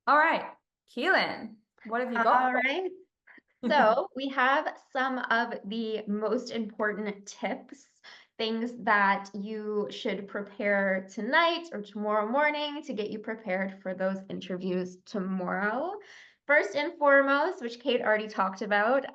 All right, Keelan, what have you got All right. for us? So we have some of the most important tips, things that you should prepare tonight or tomorrow morning to get you prepared for those interviews tomorrow. First and foremost, which Kate already talked about,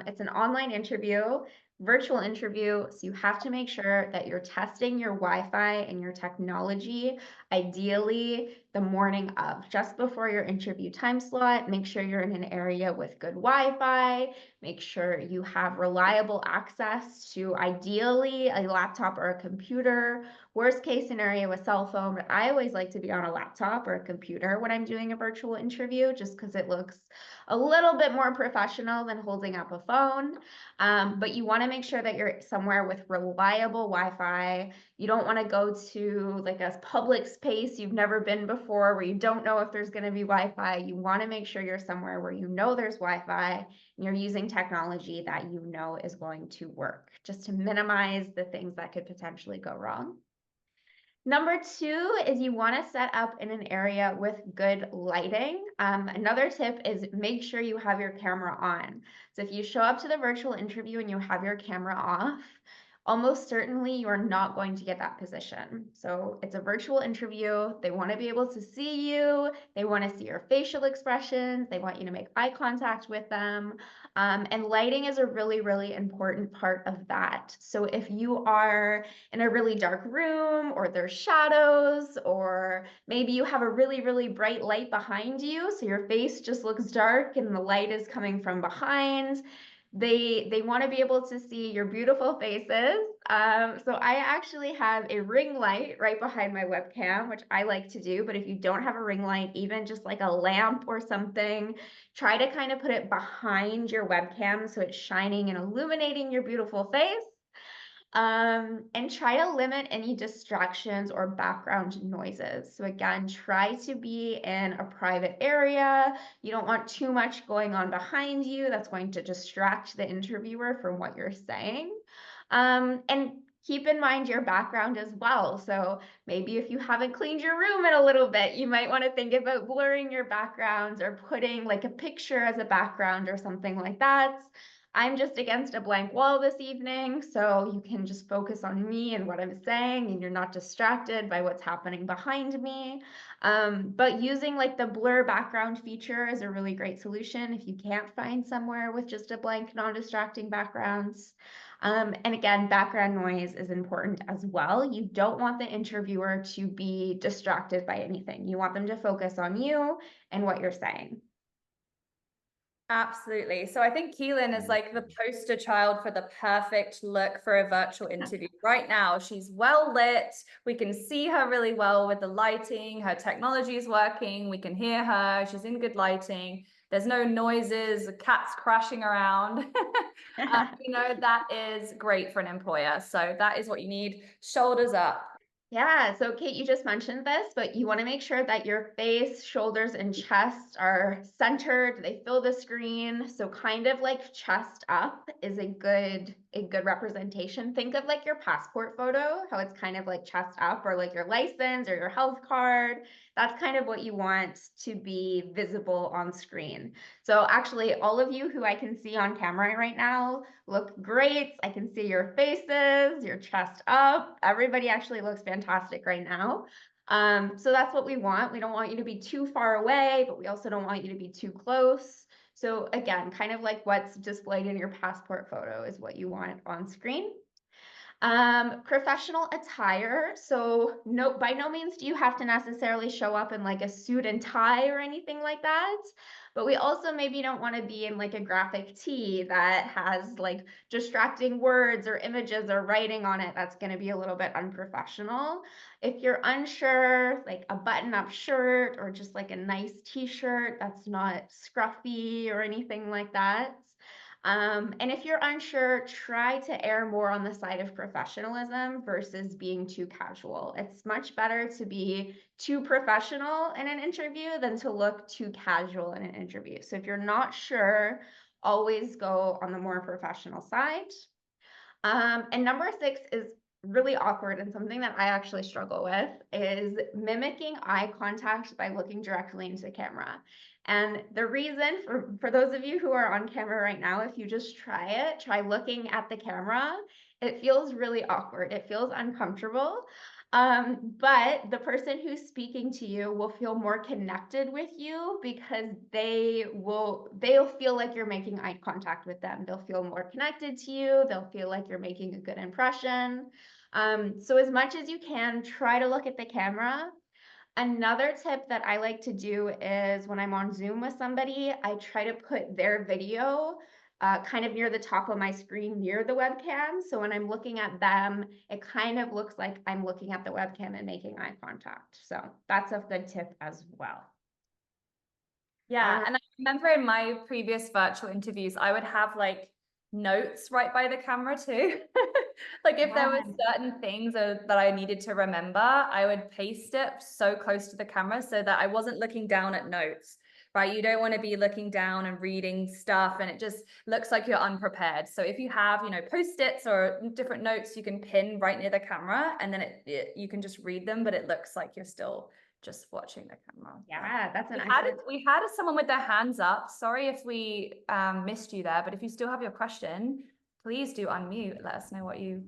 it's an online interview, virtual interview. So you have to make sure that you're testing your Wi-Fi and your technology, ideally the morning of, just before your interview time slot. Make sure you're in an area with good Wi-Fi. Make sure you have reliable access to ideally a laptop or a computer. Worst case scenario, a cell phone, but I always like to be on a laptop or a computer when I'm doing a virtual interview, just because it looks a little bit more professional than holding up a phone. But you want to make sure that you're somewhere with reliable Wi-Fi. You don't want to go to like a public space you've never been before where you don't know if there's going to be Wi-Fi. You want to make sure you're somewhere where you know there's Wi-Fi and you're using technology that you know is going to work, just to minimize the things that could potentially go wrong. Number two is you want to set up in an area with good lighting. Another tip is make sure you have your camera on. So if you show up to the virtual interview and you have your camera off, almost certainly you're not going to get that position. So it's a virtual interview. They want to be able to see you. They want to see your facial expressions. They want you to make eye contact with them. And lighting is a really, really important part of that. So if you are in a really dark room or there's shadows, or maybe you have a really, really bright light behind you, so your face just looks dark and the light is coming from behind. They want to be able to see your beautiful faces. So I actually have a ring light right behind my webcam, which I like to do. But if you don't have a ring light, even just like a lamp or something, try to kind of put it behind your webcam so it's shining and illuminating your beautiful face. And try to limit any distractions or background noises. So again, try to be in a private area. You don't want too much going on behind you that's going to distract the interviewer from what you're saying. And keep in mind your background as well. So maybe if you haven't cleaned your room in a little bit, you might want to think about blurring your backgrounds or putting like a picture as a background or something like that. I'm just against a blank wall this evening, so you can just focus on me and what I'm saying, and you're not distracted by what's happening behind me. But using like the blur background feature is a really great solution if you can't find somewhere with just a blank, non-distracting backgrounds. And again, background noise is important as well. You don't want the interviewer to be distracted by anything. You want them to focus on you and what you're saying. Absolutely. So I think Keelan is like the poster child for the perfect look for a virtual interview. Right now, she's well lit. We can see her really well with the lighting. Her technology is working. We can hear her. She's in good lighting. There's no noises, cats crashing around. That is great for an employer. So that is what you need. Shoulders up. Yeah, so Kate, you just mentioned this, but you want to make sure that your face, shoulders, and chest are centered. They fill the screen. So kind of like chest up is a good representation. Think of like your passport photo, how it's kind of like chest up, or like your license or your health card. That's kind of what you want to be visible on screen. So actually, all of you who I can see on camera right now look great. I can see your faces, your chest up. Everybody actually looks fantastic right now. So that's what we want. We don't want you to be too far away, but we also don't want you to be too close. So again, kind of like what's displayed in your passport photo is what you want on screen. Professional attire. So no, by no means do you have to necessarily show up in like a suit and tie or anything like that. But we also maybe don't want to be in like a graphic tee that has like distracting words or images or writing on it. That's going to be a little bit unprofessional. If you're unsure, like a button-up shirt or just like a nice t-shirt that's not scruffy or anything like that. And if you're unsure, try to err more on the side of professionalism versus being too casual. It's much better to be too professional in an interview than to look too casual in an interview. So if you're not sure, always go on the more professional side. And number six is really awkward and something that I actually struggle with is mimicking eye contact by looking directly into the camera. And the reason for those of you who are on camera right now, if you just try looking at the camera, it feels really awkward. It feels uncomfortable. But the person who's speaking to you will feel more connected with you because they'll feel like you're making eye contact with them. They'll feel more connected to you. They'll feel like you're making a good impression. So as much as you can, try to look at the camera. Another tip that I like to do is when I'm on Zoom with somebody, I try to put their video kind of near the top of my screen, near the webcam. So when I'm looking at them, it kind of looks like I'm looking at the webcam and making eye contact. So that's a good tip as well. Yeah, and I remember in my previous virtual interviews, I would have like notes right by the camera too. Like if there were certain things that I needed to remember, I would paste it so close to the camera so that I wasn't looking down at notes, right? You don't want to be looking down and reading stuff and it just looks like you're unprepared. So if you have, Post-its or different notes you can pin right near the camera and then you can just read them, but it looks like you're still just watching the camera. Yeah, that's an We had someone with their hands up. Sorry if we missed you there, but if you still have your question, please do unmute. Let us know what you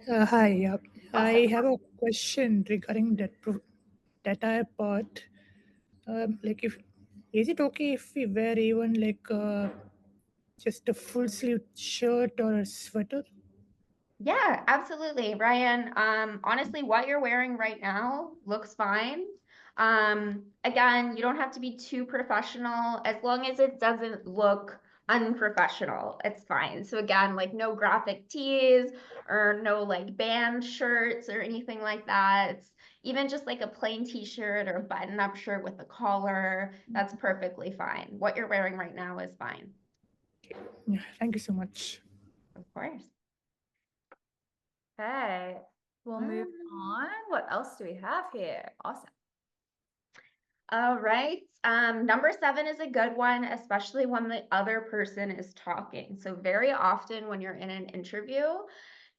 Hi, I Awesome. have a question regarding that part. Like, is it okay if we wear even like just a full sleeve shirt or a sweater? Yeah, absolutely, Ryan. Honestly, what you're wearing right now looks fine. Again, you don't have to be too professional as long as it doesn't look unprofessional. It's fine. So again, like no graphic tees or no like band shirts or anything like that. It's even just like a plain t-shirt or a button-up shirt with a collar. That's perfectly fine. What you're wearing right now is fine. Yeah, thank you so much. Of course. Okay, we'll move on. What else do we have here? Awesome. All right. Number 7 is a good one, especially when the other person is talking. So very often when you're in an interview,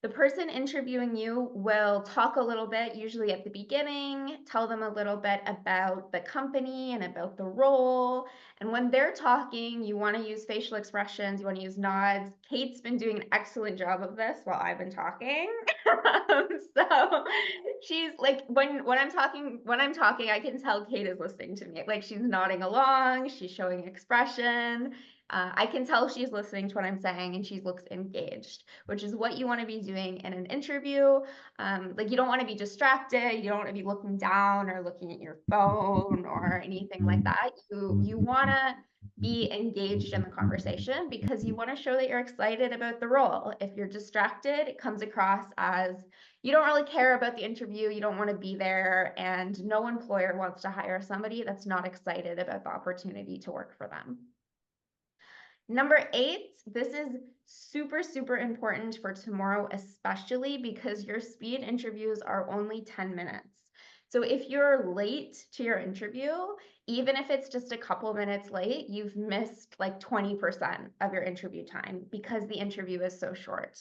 the person interviewing you will talk a little bit, usually at the beginning, tell them a little bit about the company and about the role. And when they're talking, you want to use facial expressions, you want to use nods. Kate's been doing an excellent job of this while I've been talking. So she's like, when I'm talking, I can tell Kate is listening to me. Like she's nodding along, she's showing expression. I can tell she's listening to what I'm saying and she looks engaged, which is what you want to be doing in an interview. Like you don't want to be distracted. You don't want to be looking down or looking at your phone or anything like that. You want to be engaged in the conversation because you want to show that you're excited about the role. If you're distracted, it comes across as you don't really care about the interview, you don't want to be there, and no employer wants to hire somebody that's not excited about the opportunity to work for them. Number 8, this is super, super important for tomorrow, especially because your speed interviews are only 10 minutes. So if you're late to your interview, even if it's just a couple minutes late, you've missed like 20% of your interview time because the interview is so short.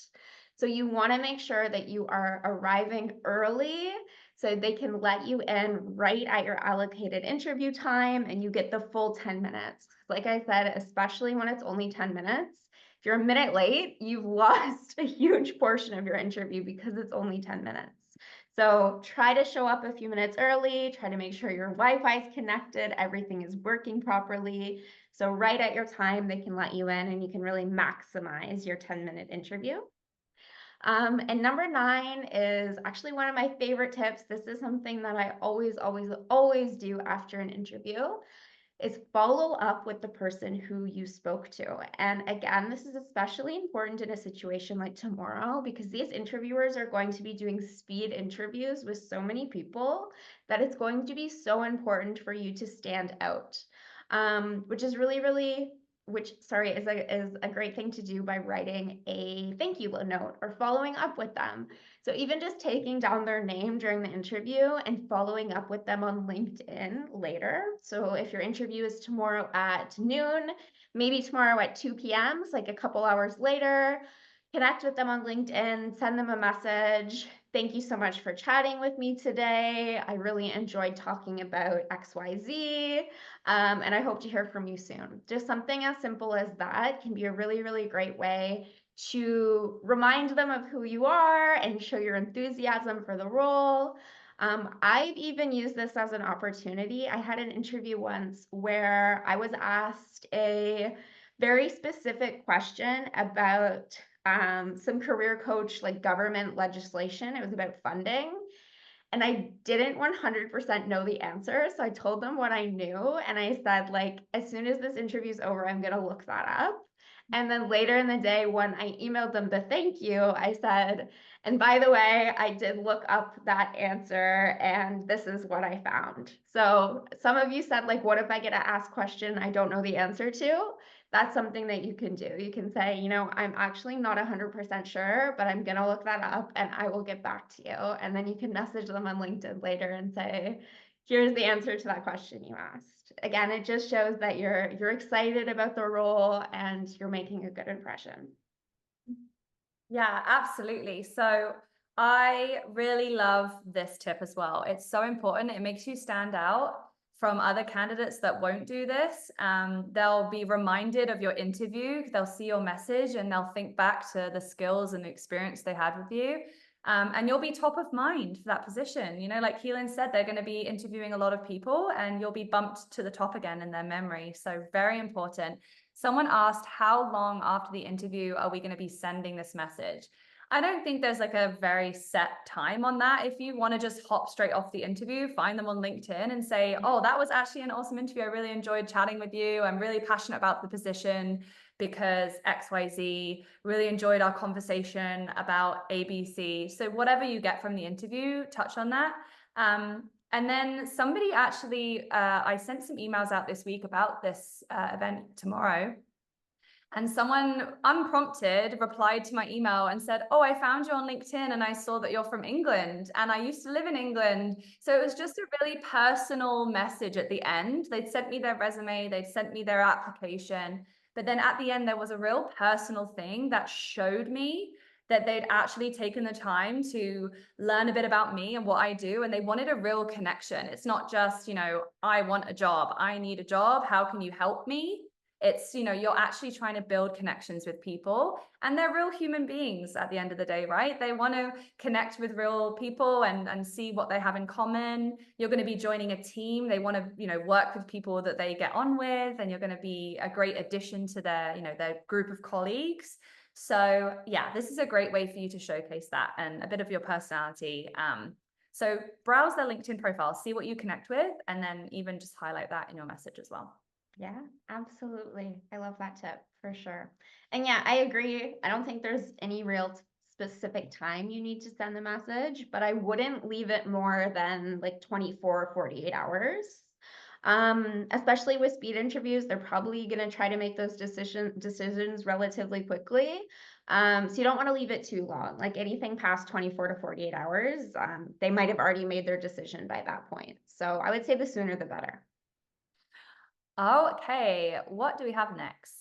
So you want to make sure that you are arriving early so they can let you in right at your allocated interview time and you get the full 10 minutes. Like I said, especially when it's only 10 minutes, if you're a minute late, you've lost a huge portion of your interview because it's only 10 minutes. So try to show up a few minutes early, try to make sure your Wi-Fi is connected, everything is working properly. So right at your time, they can let you in and you can really maximize your 10-minute interview. And number 9 is actually one of my favorite tips. This is something that I always, always, always do after an interview is follow up with the person who you spoke to. And again, this is especially important in a situation like tomorrow because these interviewers are going to be doing speed interviews with so many people that it's going to be so important for you to stand out, which is is a great thing to do by writing a thank you note or following up with them. So even just taking down their name during the interview and following up with them on LinkedIn later. So if your interview is tomorrow at noon, maybe tomorrow at 2 p.m., so like a couple hours later, connect with them on LinkedIn, send them a message. Thank you so much for chatting with me today. I really enjoyed talking about XYZ, and I hope to hear from you soon. Just something as simple as that can be a really, really great way to remind them of who you are and show your enthusiasm for the role. I've even used this as an opportunity. I had an interview once where I was asked a very specific question about some career coach, like government legislation. It was about funding. And I didn't 100% know the answer. So I told them what I knew. And I said, like, as soon as this interview's over, I'm going to look that up. And then later in the day, when I emailed them the thank you, I said, and by the way, I did look up that answer and this is what I found. So some of you said, like, what if I get an asked question I don't know the answer to? That's something that you can do. You can say, you know, I'm actually not 100% sure, but I'm going to look that up and I will get back to you. And then you can message them on LinkedIn later and say, here's the answer to that question you asked. Again, it just shows that you're excited about the role and you're making a good impression. Yeah, absolutely. So I really love this tip as well. It's so important. It makes you stand out from other candidates that won't do this. They'll be reminded of your interview. They'll see your message and they'll think back to the skills and the experience they had with you. And you'll be top of mind for that position. You know, like Keelin said, they're going to be interviewing a lot of people and you'll be bumped to the top again in their memory. So very important. Someone asked, how long after the interview are we going to be sending this message? I don't think there's like a very set time on that. If you want to just hop straight off the interview, find them on LinkedIn and say, oh, that was actually an awesome interview. I really enjoyed chatting with you. I'm really passionate about the position because XYZ, really enjoyed our conversation about ABC. So whatever you get from the interview, touch on that. And then somebody actually, I sent some emails out this week about this event tomorrow. And someone unprompted replied to my email and said, oh, I found you on LinkedIn and I saw that you're from England and I used to live in England. So it was just a really personal message at the end. They'd sent me their resume, they'd sent me their application. But then at the end, there was a real personal thing that showed me that they'd actually taken the time to learn a bit about me and what I do. And they wanted a real connection. It's not just, you know, I want a job, I need a job. How can you help me? It's, you know, you're actually trying to build connections with people and they're real human beings at the end of the day, right? They want to connect with real people and see what they have in common. You're going to be joining a team. They want to, you know, work with people that they get on with, and you're going to be a great addition to their, you know, their group of colleagues. So yeah, this is a great way for you to showcase that and a bit of your personality. So browse their LinkedIn profile, see what you connect with, and then even just highlight that in your message as well. Yeah, absolutely. I love that tip for sure. And yeah, I agree. I don't think there's any real specific time you need to send the message, but I wouldn't leave it more than like 24 or 48 hours. Especially with speed interviews, they're probably going to try to make those decisions relatively quickly. So you don't want to leave it too long. Like anything past 24 to 48 hours, they might have already made their decision by that point. So I would say the sooner the better. Okay, what do we have next?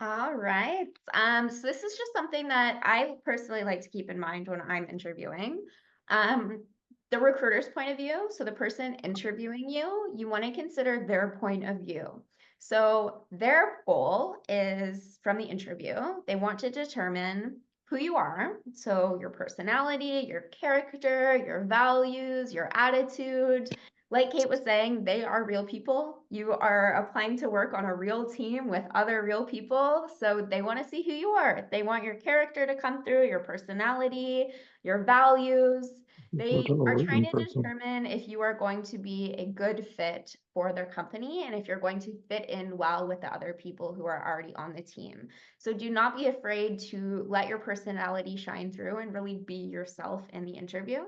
All right. So this is just something that I personally like to keep in mind when I'm interviewing. The recruiter's point of view, so the person interviewing you, you want to consider their point of view. So their goal is from the interview, they want to determine who you are. So your personality, your character, your values, your attitude. Like Kate was saying, they are real people. You are applying to work on a real team with other real people. So they want to see who you are. They want your character to come through, your personality, your values. They are trying to determine if you are going to be a good fit for their company and if you're going to fit in well with the other people who are already on the team. So do not be afraid to let your personality shine through and really be yourself in the interview.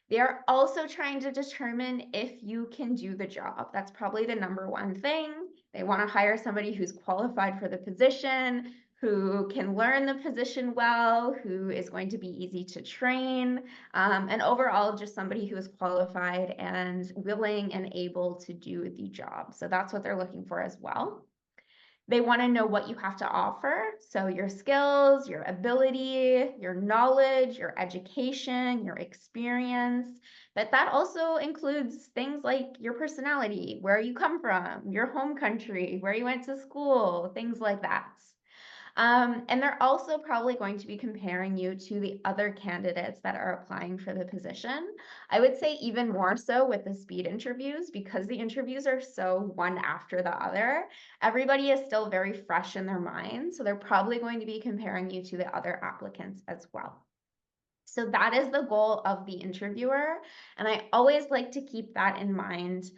They are also trying to determine if you can do the job. That's probably the number one thing. They want to hire somebody who's qualified for the position, who can learn the position well, who is going to be easy to train, and overall just somebody who is qualified and willing and able to do the job. So that's what they're looking for as well. They want to know what you have to offer. So your skills, your ability, your knowledge, your education, your experience. But that also includes things like your personality, where you come from, your home country, where you went to school, things like that. And they're also probably going to be comparing you to the other candidates that are applying for the position. I would say even more so with the speed interviews, because the interviews are so one after the other. Everybody is still very fresh in their mind. So they're probably going to be comparing you to the other applicants as well. So that is the goal of the interviewer. And I always like to keep that in mind.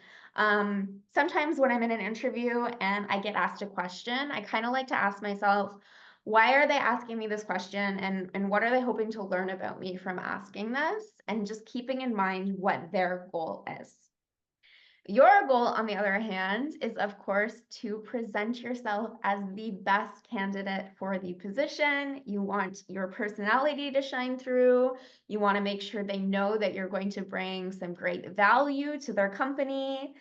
Sometimes when I'm in an interview and I get asked a question, I kind of like to ask myself, why are they asking me this question? And what are they hoping to learn about me from asking this? And just keeping in mind what their goal is. Your goal, on the other hand, is of course to present yourself as the best candidate for the position. You want your personality to shine through. You want to make sure they know that you're going to bring some great value to their company.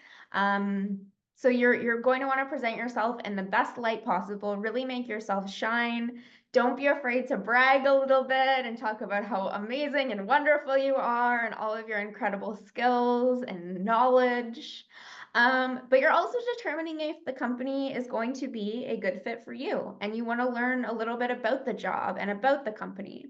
So you're going to want to present yourself in the best light possible, really make yourself shine. Don't be afraid to brag a little bit and talk about how amazing and wonderful you are and all of your incredible skills and knowledge. But you're also determining if the company is going to be a good fit for you and you want to learn a little bit about the job and about the company.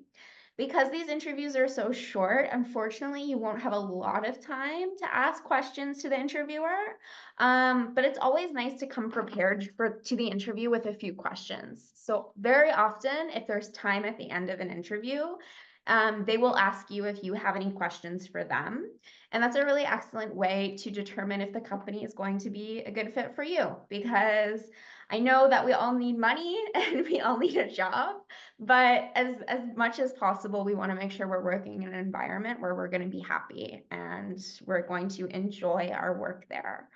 Because these interviews are so short, unfortunately, you won't have a lot of time to ask questions to the interviewer. But it's always nice to come prepared to the interview with a few questions. So very often, if there's time at the end of an interview, they will ask you if you have any questions for them. And that's a really excellent way to determine if the company is going to be a good fit for you, because I know that we all need money and we all need a job, but as much as possible, we want to make sure we're working in an environment where we're going to be happy and we're going to enjoy our work there.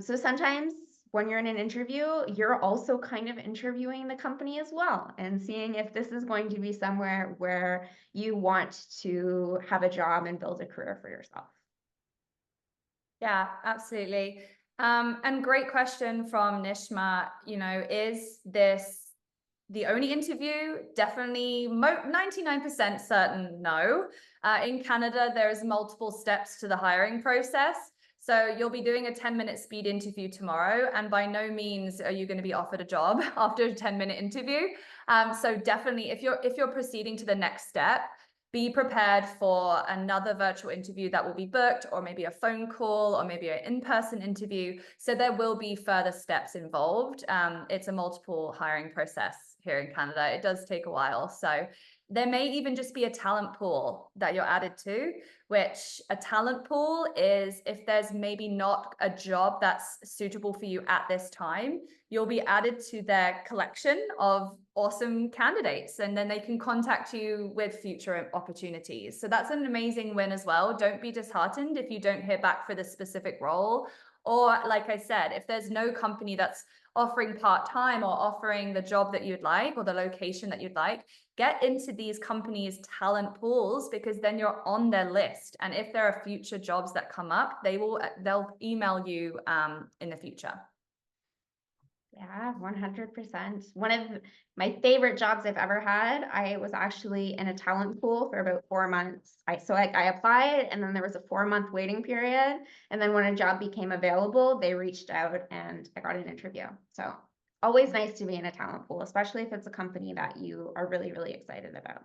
So sometimes when you're in an interview, you're also kind of interviewing the company as well and seeing if this is going to be somewhere where you want to have a job and build a career for yourself. Yeah, absolutely. And great question from Nishma, is this the only interview? Definitely 99% certain no. In Canada, there's multiple steps to the hiring process. So you'll be doing a 10-minute speed interview tomorrow, and by no means are you going to be offered a job after a 10-minute interview. So definitely, if you're proceeding to the next step, be prepared for another virtual interview that will be booked, or maybe a phone call, or maybe an in-person interview. So there will be further steps involved. It's a multiple hiring process here in Canada. It does take a while. So there may even just be a talent pool that you're added to, which a talent pool is if there's maybe not a job that's suitable for you at this time, you'll be added to their collection of awesome candidates, and then they can contact you with future opportunities. So that's an amazing win as well. Don't be disheartened if you don't hear back for the specific role. Or like I said, if there's no company that's offering part-time or offering the job that you'd like or the location that you'd like, get into these companies' talent pools, because then you're on their list. And if there are future jobs that come up, they'll email you in the future. Yeah, 100%. One of my favorite jobs I've ever had, I was actually in a talent pool for about 4 months. I applied, and then there was a 4-month waiting period. And then when a job became available, they reached out and I got an interview. So always nice to be in a talent pool, especially if it's a company that you are really, really excited about.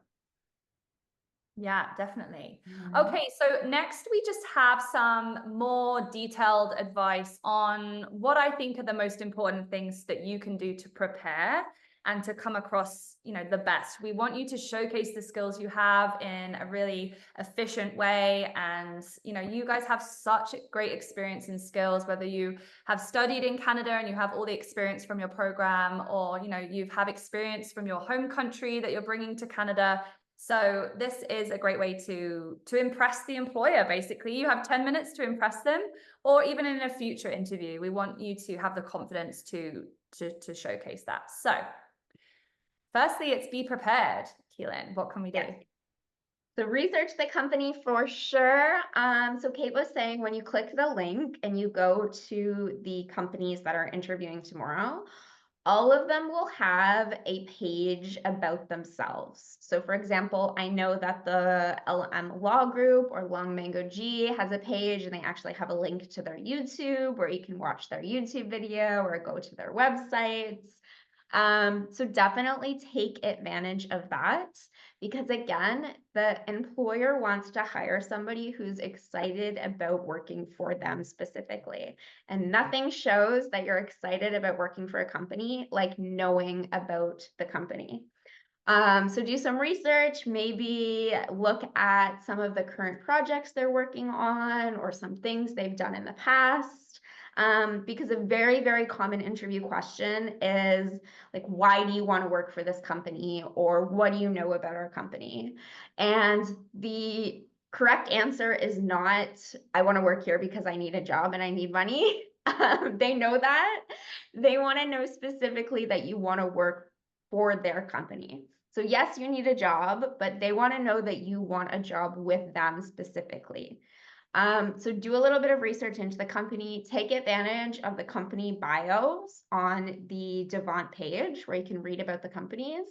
Yeah, definitely. Okay, so next we just have some more detailed advice on what I think are the most important things that you can do to prepare and to come across, the best. We want you to showcase the skills you have in a really efficient way. And, you guys have such great experience and skills, whether you have studied in Canada and you have all the experience from your program, or, you have experience from your home country that you're bringing to Canada. So this is a great way to impress the employer. Basically, you have 10 minutes to impress them, or even in a future interview, we want you to have the confidence to showcase that. So firstly, it's be prepared. Keelin, what can we do? Yes. So research the company for sure. So Kate was saying, when you click the link and you go to the companies that are interviewing tomorrow, all of them will have a page about themselves. So for example, I know that the LM Law Group or Long Mango G has a page, and they actually have a link to their YouTube where you can watch their YouTube video or go to their websites. So definitely take advantage of that, because again, the employer wants to hire somebody who's excited about working for them specifically. And nothing shows that you're excited about working for a company like knowing about the company. So do some research, maybe look at some of the current projects they're working on or some things they've done in the past. Because a very, very common interview question is like, why do you want to work for this company? Or what do you know about our company? And the correct answer is not, I want to work here because I need a job and I need money. They know that. They want to know specifically that you want to work for their company. So yes, you need a job, but they want to know that you want a job with them specifically. So do a little bit of research into the company, take advantage of the company bios on the Devant page where you can read about the companies,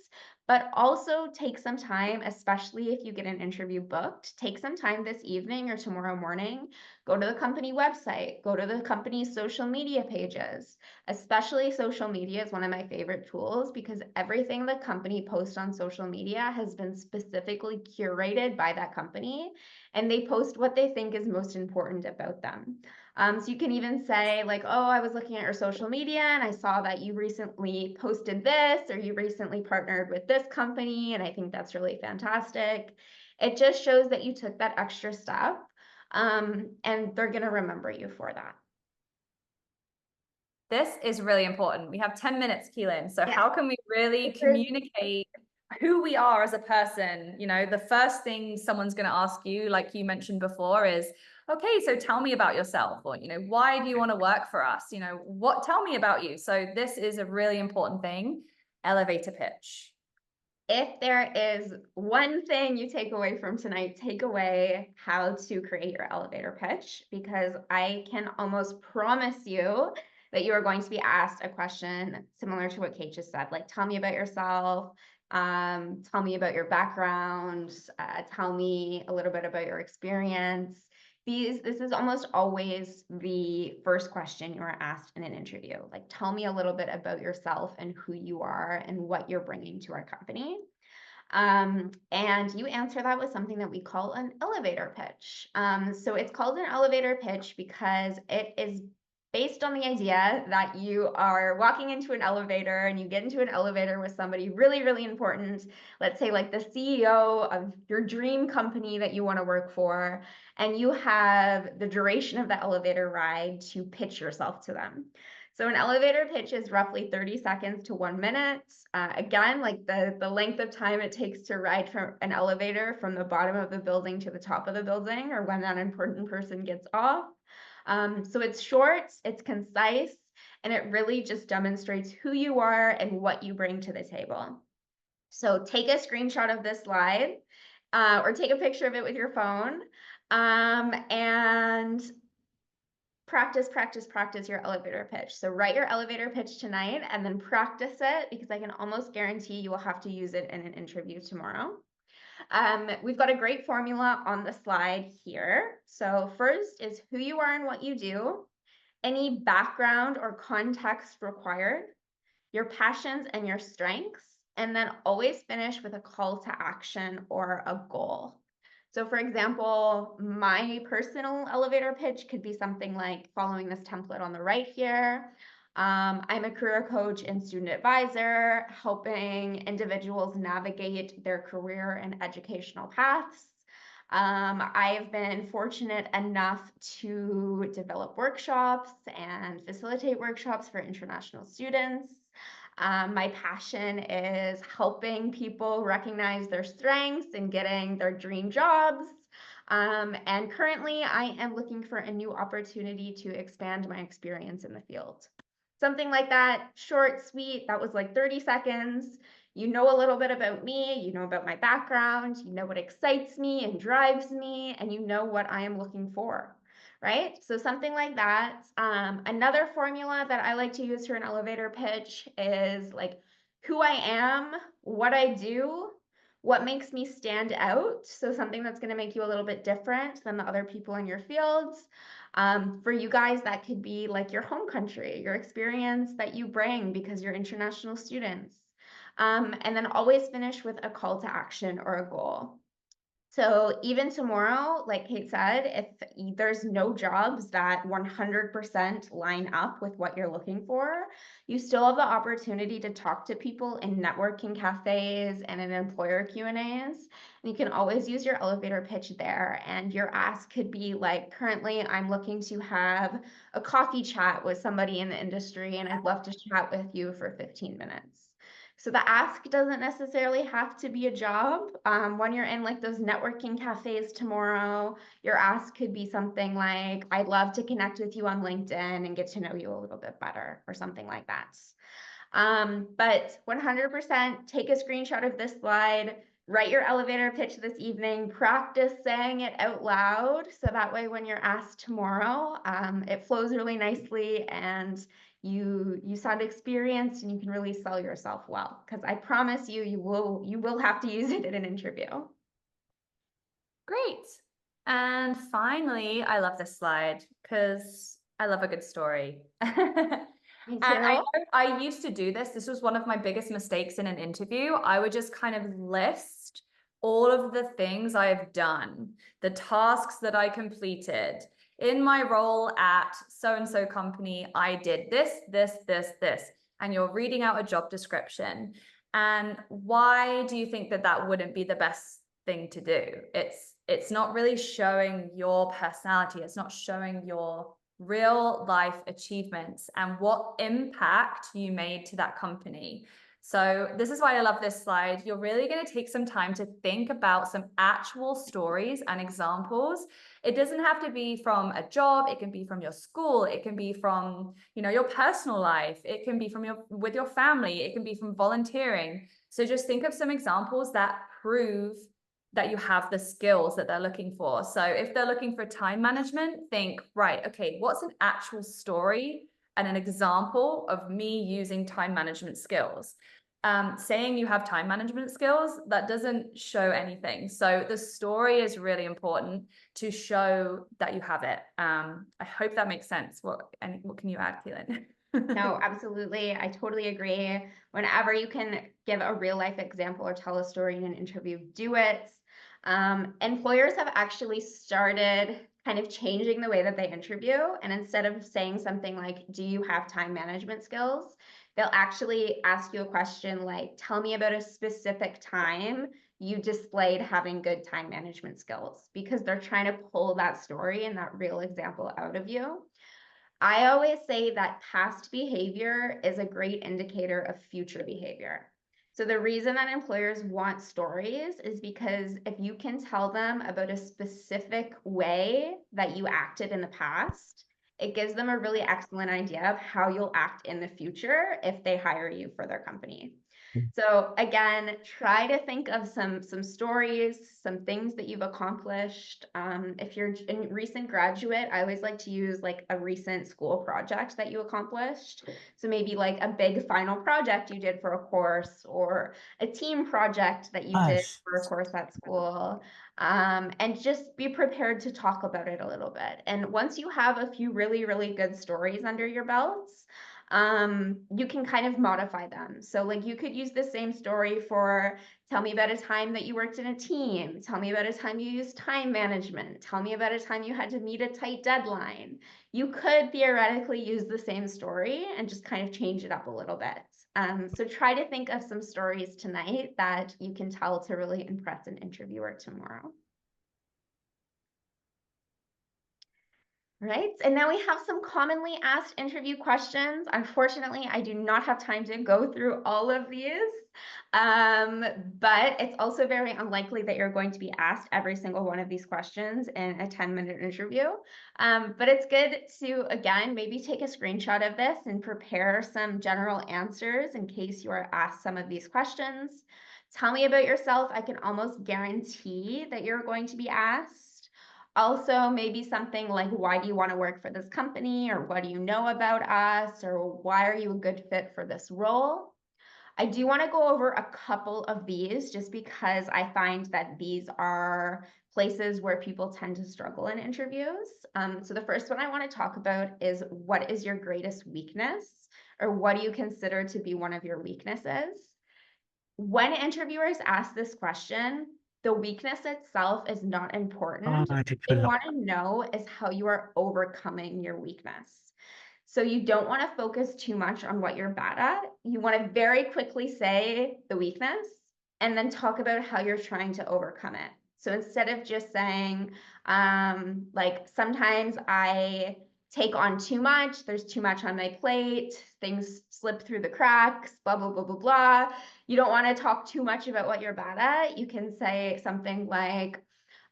but also take some time, especially if you get an interview booked, take some time this evening or tomorrow morning, go to the company website, go to the company's social media pages. Especially social media is one of my favorite tools because everything the company posts on social media has been specifically curated by that company, and they post what they think is most important about them. So you can even say like, oh, I was looking at your social media and I saw that you recently posted this, or you recently partnered with this company, and I think that's really fantastic. It just shows that you took that extra step, and they're going to remember you for that. This is really important. We have 10 minutes, Keelin. So Yeah. how can we really communicate who we are as a person? You know, the first thing someone's going to ask you, like you mentioned before, is, okay, so tell me about yourself, or, you know, why do you want to work for us? You know, tell me about you. So this is a really important thing. Elevator pitch. If there is one thing you take away from tonight, take away how to create your elevator pitch, because I can almost promise you that you are going to be asked a question similar to what Kate just said, like, tell me about yourself, tell me about your background, tell me a little bit about your experience. This is almost always the first question you are asked in an interview. Like, tell me a little bit about yourself and who you are and what you're bringing to our company. And you answer that with something that we call an elevator pitch. So it's called an elevator pitch because it is based on the idea that you are walking into an elevator and you get into an elevator with somebody really, really important, let's say like the CEO of your dream company that you want to work for, and you have the duration of the elevator ride to pitch yourself to them. So an elevator pitch is roughly 30 seconds to 1 minute. Again, like the length of time it takes to ride from an elevator from the bottom of the building to the top of the building, or when that important person gets off. So it's short, it's concise, and it really just demonstrates who you are and what you bring to the table. So take a screenshot of this slide, or take a picture of it with your phone, and practice your elevator pitch. So write your elevator pitch tonight and then practice it, because I can almost guarantee you will have to use it in an interview tomorrow. We've got a great formula on the slide here. So first is who you are and what you do, any background or context required, your passions and your strengths, and then always finish with a call to action or a goal. So for example, my personal elevator pitch could be something like following this template on the right here. I'm a career coach and student advisor, helping individuals navigate their career and educational paths. I've been fortunate enough to develop workshops and facilitate workshops for international students. My passion is helping people recognize their strengths and getting their dream jobs. And currently I am looking for a new opportunity to expand my experience in the field. Something like that, short, sweet, that was like 30 seconds. You know a little bit about me, you know about my background, you know what excites me and drives me, and you know what I am looking for. right? So something like that. Another formula that I like to use for an elevator pitch is like who I am, what I do, what makes me stand out. So something that's going to make you a little bit different than the other people in your fields. For you guys, that could be like your home country, your experience that you bring because you're international students. And then always finish with a call to action or a goal. So even tomorrow, like Kate said, if there's no jobs that 100% line up with what you're looking for, you still have the opportunity to talk to people in networking cafes and in employer Q&As. And you can always use your elevator pitch there. And your ask could be like, currently, I'm looking to have a coffee chat with somebody in the industry, and I'd love to chat with you for 15 minutes. So the ask doesn't necessarily have to be a job. When you're in like those networking cafes tomorrow, your ask could be something like, I'd love to connect with you on LinkedIn and get to know you a little bit better, or something like that. But 100% take a screenshot of this slide, write your elevator pitch this evening, practice saying it out loud. So that way when you're asked tomorrow, it flows really nicely and you sound experienced and you can really sell yourself well. Because I promise you, you will have to use it in an interview. Great. And finally, I love this slide because I love a good story. Me And I too. know I used to do this. This was one of my biggest mistakes in an interview. I would just kind of list all of the things I have done, the tasks that I completed. In my role at so-and-so company, I did this, this, this, this. And you're reading out a job description. And why do you think that that wouldn't be the best thing to do? It's not really showing your personality. It's not showing your real life achievements and what impact you made to that company. So this is why I love this slide. You're really going to take some time to think about some actual stories and examples. It doesn't have to be from a job. It can be from your school. It can be from, your personal life. It can be from with your family. It can be from volunteering. So just think of some examples that prove that you have the skills that they're looking for. So if they're looking for time management, think, right, okay, what's an actual story and an example of me using time management skills? Saying you have time management skills, that doesn't show anything. So the story is really important to show that you have it. I hope that makes sense. What can you add, Keelin? No, absolutely. I totally agree. Whenever you can give a real life example or tell a story in an interview, do it. Employers have actually started kind of changing the way that they interview. And instead of saying something like, do you have time management skills? They'll actually ask you a question like, tell me about a specific time you displayed having good time management skills, because they're trying to pull that story and that real example out of you. I always say that past behavior is a great indicator of future behavior. So the reason that employers want stories is because if you can tell them about a specific way that you acted in the past, it gives them a really excellent idea of how you'll act in the future if they hire you for their company. So again, try to think of some stories, some things that you've accomplished. If you're a recent graduate, I always like to use like a recent school project that you accomplished. So maybe like a big final project you did for a course, or a team project that you did for a course at school. And just be prepared to talk about it a little bit. And once you have a few really, really good stories under your belts, you can kind of modify them. So like you could use the same story for, tell me about a time that you worked in a team. Tell me about a time you used time management. Tell me about a time you had to meet a tight deadline. You could theoretically use the same story and just kind of change it up a little bit. So try to think of some stories tonight that you can tell to really impress an interviewer tomorrow. Right, and now we have some commonly asked interview questions. Unfortunately, I do not have time to go through all of these, but it's also very unlikely that you're going to be asked every single one of these questions in a 10-minute interview. But it's good to, again, maybe take a screenshot of this and prepare some general answers in case you are asked some of these questions. Tell me about yourself. I can almost guarantee that you're going to be asked. Also, maybe something like, why do you want to work for this company? Or what do you know about us? Or why are you a good fit for this role? I do want to go over a couple of these just because I find that these are places where people tend to struggle in interviews. So the first one I want to talk about is, what is your greatest weakness? Or what do you consider to be one of your weaknesses? When interviewers ask this question, the weakness itself is not important. What they want to know is how you are overcoming your weakness. So you don't want to focus too much on what you're bad at. You want to very quickly say the weakness and then talk about how you're trying to overcome it. So instead of just saying, like, sometimes I take on too much, there's too much on my plate, things slip through the cracks, blah, blah, blah, blah, blah. You don't want to talk too much about what you're bad at. You can say something like,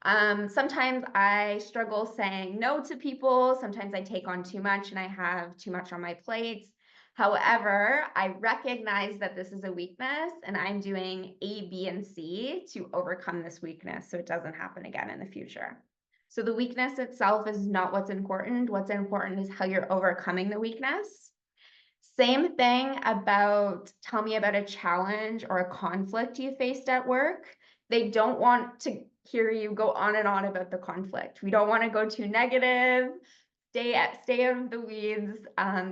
sometimes I struggle saying no to people. Sometimes I take on too much and I have too much on my plate. However, I recognize that this is a weakness and I'm doing A, B, and C to overcome this weakness so it doesn't happen again in the future. So the weakness itself is not what's important. What's important is how you're overcoming the weakness. Same thing about, tell me about a challenge or a conflict you faced at work. They don't want to hear you go on and on about the conflict. We don't want to go too negative. Stay out of the weeds.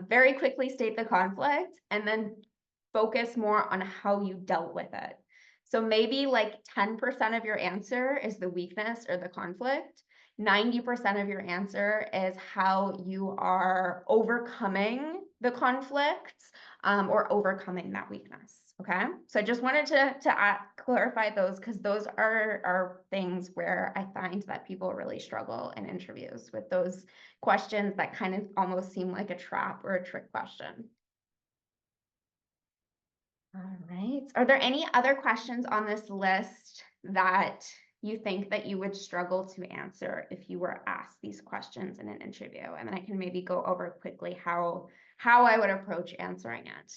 Very quickly state the conflict and then focus more on how you dealt with it. So maybe like 10% of your answer is the weakness or the conflict. 90% of your answer is how you are overcoming the conflicts or overcoming that weakness. Okay, so I just wanted to clarify those because those are things where I find that people really struggle in interviews with those questions that kind of almost seem like a trap or a trick question. All right, are there any other questions on this list that you think that you would struggle to answer if you were asked these questions in an interview? And then I can maybe go over quickly how I would approach answering it.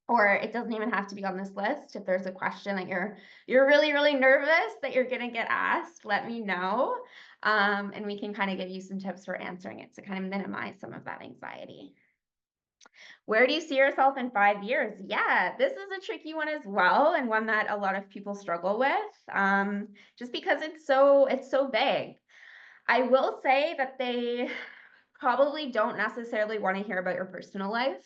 Or it doesn't even have to be on this list. If there's a question that you're really, really nervous that you're gonna get asked, let me know. And we can kind of give you some tips for answering it to kind of minimize some of that anxiety. Where do you see yourself in 5 years? Yeah, this is a tricky one as well, and one that a lot of people struggle with, just because it's so vague. I will say that they probably don't necessarily want to hear about your personal life.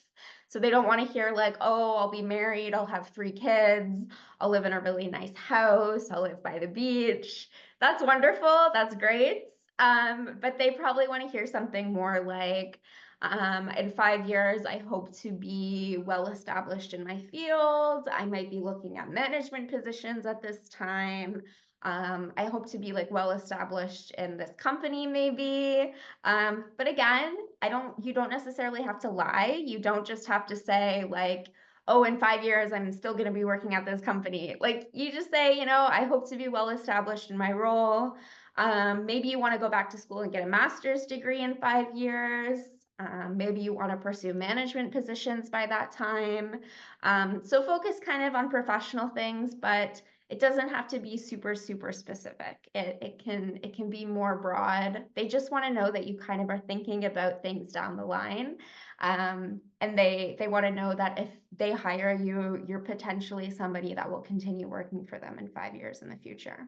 So they don't want to hear like, oh, I'll be married, I'll have 3 kids, I'll live in a really nice house, I'll live by the beach. That's wonderful, that's great. But they probably want to hear something more like, in 5 years, I hope to be well established in my field. I might be looking at management positions at this time. I hope to be like well established in this company maybe. But again, you don't necessarily have to lie. You don't just have to say like, oh, in 5 years, I'm still going to be working at this company. Like you just say, you know, I hope to be well established in my role. Maybe you want to go back to school and get a master's degree in 5 years. Maybe you want to pursue management positions by that time. So focus kind of on professional things, but it doesn't have to be super, super specific. It can be more broad. They just want to know that you kind of are thinking about things down the line. And they want to know that if they hire you, you're potentially somebody that will continue working for them in 5 years in the future.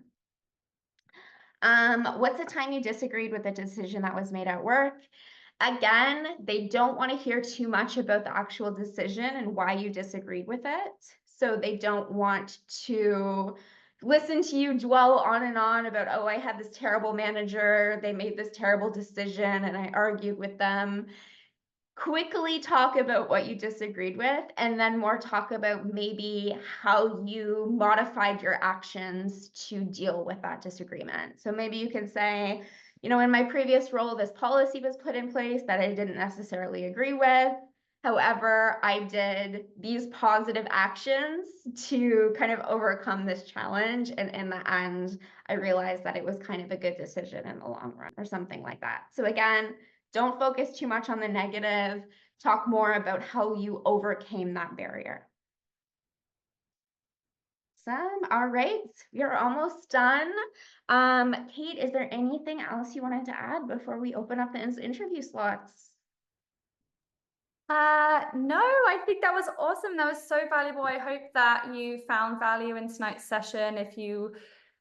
What's the time you disagreed with a decision that was made at work? Again, they don't want to hear too much about the actual decision and why you disagreed with it. So they don't want to listen to you dwell on and on about, oh, I had this terrible manager, they made this terrible decision and I argued with them. Quickly talk about what you disagreed with and then more talk about maybe how you modified your actions to deal with that disagreement. So maybe you can say, you know, in my previous role, this policy was put in place that I didn't necessarily agree with. However, I did these positive actions to kind of overcome this challenge. And in the end, I realized that it was kind of a good decision in the long run or something like that. So again, don't focus too much on the negative. Talk more about how you overcame that barrier. Awesome. All right, we're almost done. Kate, is there anything else you wanted to add before we open up the interview slots? No, I think that was awesome. That was so valuable. I hope that you found value in tonight's session. If you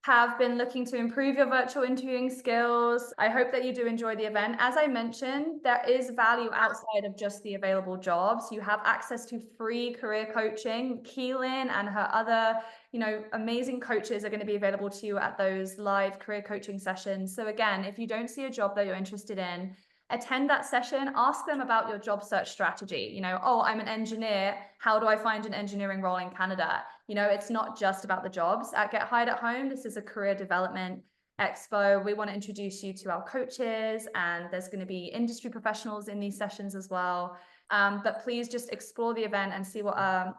have been looking to improve your virtual interviewing skills, I hope that you do enjoy the event. As I mentioned, there is value outside of just the available jobs. You have access to free career coaching. Keelin and her other, amazing coaches are going to be available to you at those live career coaching sessions. So again, if you don't see a job that you're interested in, attend that session, ask them about your job search strategy. Oh, I'm an engineer. How do I find an engineering role in Canada? It's not just about the jobs at Get Hired at Home. This is a career development expo. We want to introduce you to our coaches, and there's going to be industry professionals in these sessions as well. But please just explore the event and see what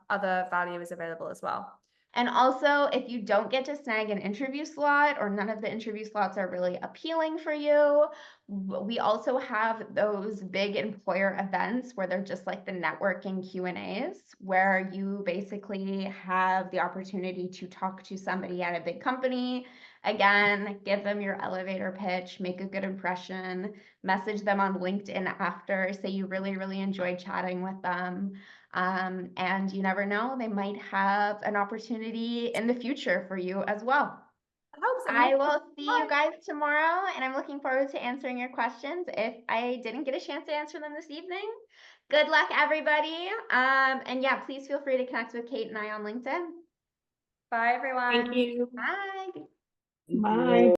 other value is available as well. And also, if you don't get to snag an interview slot or none of the interview slots are really appealing for you, we also have those big employer events where they're just like the networking Q&As, where you basically have the opportunity to talk to somebody at a big company. Again, give them your elevator pitch, make a good impression, message them on LinkedIn after, say you really, really enjoyed chatting with them. And you never know, they might have an opportunity in the future for you as well. I hope so. I will see you guys tomorrow, and I'm looking forward to answering your questions. If I didn't get a chance to answer them this evening, good luck, everybody. And yeah, please feel free to connect with Kate and I on LinkedIn. Bye, everyone. Thank you. Bye. Bye.